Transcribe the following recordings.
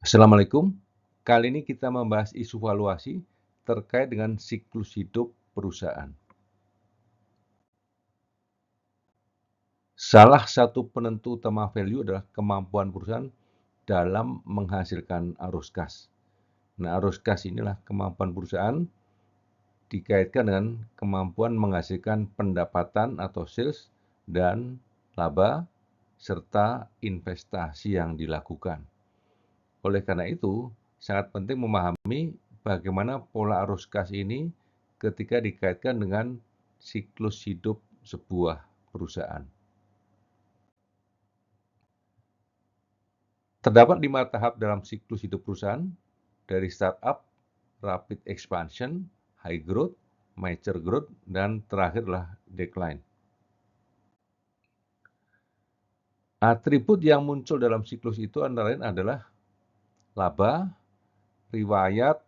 Assalamualaikum. Kali ini kita membahas isu valuasi terkait dengan siklus hidup perusahaan. Salah satu penentu utama value adalah kemampuan perusahaan dalam menghasilkan arus kas. Nah, arus kas inilah kemampuan perusahaan dikaitkan dengan kemampuan menghasilkan pendapatan atau sales dan laba serta investasi yang dilakukan. Oleh karena itu, sangat penting memahami bagaimana pola arus kas ini ketika dikaitkan dengan siklus hidup sebuah perusahaan. Terdapat 5 tahap dalam siklus hidup perusahaan, dari startup, rapid expansion, high growth, mature growth, dan terakhirlah decline. Atribut yang muncul dalam siklus itu antara lain adalah laba, riwayat,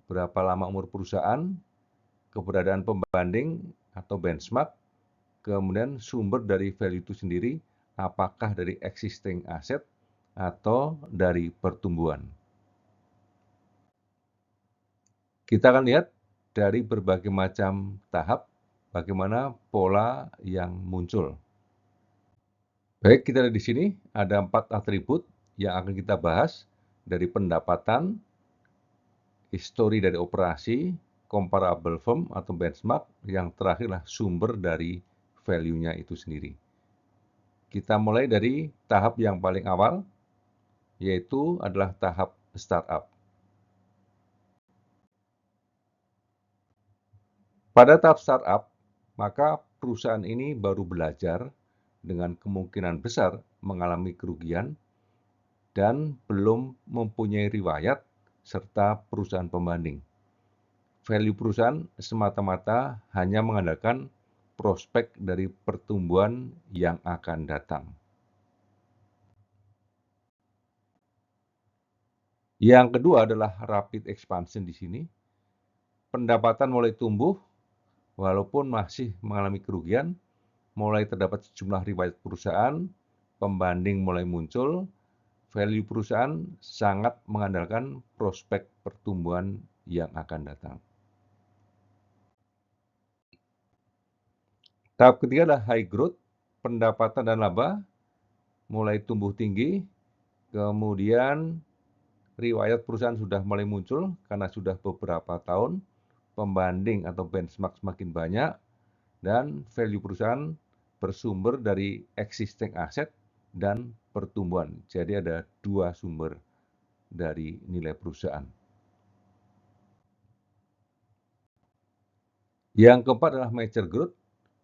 berapa lama umur perusahaan, keberadaan pembanding atau benchmark, kemudian sumber dari value itu sendiri, apakah dari existing asset atau dari pertumbuhan. Kita akan lihat dari berbagai macam tahap bagaimana pola yang muncul. Baik, kita lihat di sini ada 4 atribut yang akan kita bahas, dari pendapatan, histori dari operasi, comparable firm atau benchmark, yang terakhirlah sumber dari value-nya itu sendiri. Kita mulai dari tahap yang paling awal, yaitu adalah tahap startup. Pada tahap startup, maka perusahaan ini baru belajar dengan kemungkinan besar mengalami kerugian dan belum mempunyai riwayat serta perusahaan pembanding. Value perusahaan semata-mata hanya mengandalkan prospek dari pertumbuhan yang akan datang. Yang kedua adalah rapid expansion di sini. Pendapatan mulai tumbuh walaupun masih mengalami kerugian, mulai terdapat sejumlah riwayat perusahaan, pembanding mulai muncul, value perusahaan sangat mengandalkan prospek pertumbuhan yang akan datang. Tahap ketiga adalah high growth, pendapatan dan laba mulai tumbuh tinggi, kemudian riwayat perusahaan sudah mulai muncul karena sudah beberapa tahun, pembanding atau benchmark semakin banyak, dan value perusahaan bersumber dari existing asset dan pertumbuhan. Jadi ada 2 sumber dari nilai perusahaan. Yang keempat adalah mature growth.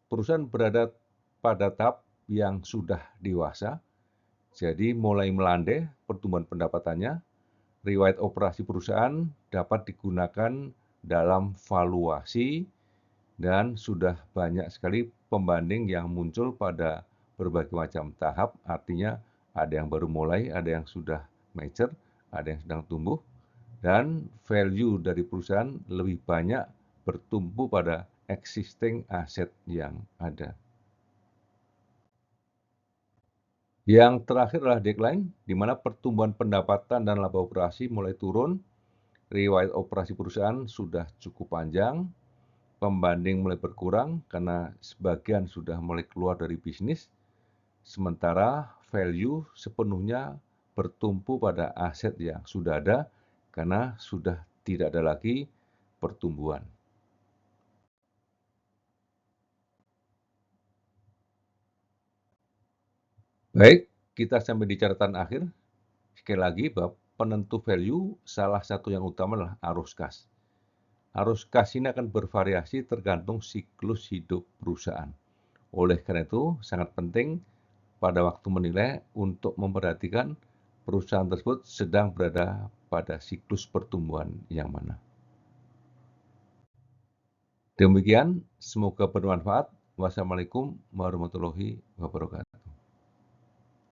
Perusahaan berada pada tahap yang sudah dewasa, jadi mulai melandai pertumbuhan pendapatannya. Riwayat operasi perusahaan dapat digunakan dalam valuasi dan sudah banyak sekali pembanding yang muncul pada berbagai macam tahap, artinya ada yang baru mulai, ada yang sudah mature, ada yang sedang tumbuh, dan value dari perusahaan lebih banyak bertumpu pada existing asset yang ada. Yang terakhir adalah decline, di mana pertumbuhan pendapatan dan laba operasi mulai turun, riwayat operasi perusahaan sudah cukup panjang, pembanding mulai berkurang karena sebagian sudah mulai keluar dari bisnis, sementara value sepenuhnya bertumpu pada aset yang sudah ada karena sudah tidak ada lagi pertumbuhan. Baik, kita sampai di catatan akhir. Sekali lagi, bahwa penentu value salah satu yang utama adalah arus kas. Arus kas ini akan bervariasi tergantung siklus hidup perusahaan. Oleh karena itu, sangat penting pada waktu menilai untuk memperhatikan perusahaan tersebut sedang berada pada siklus pertumbuhan yang mana. Demikian, semoga bermanfaat. Wassalamualaikum warahmatullahi wabarakatuh.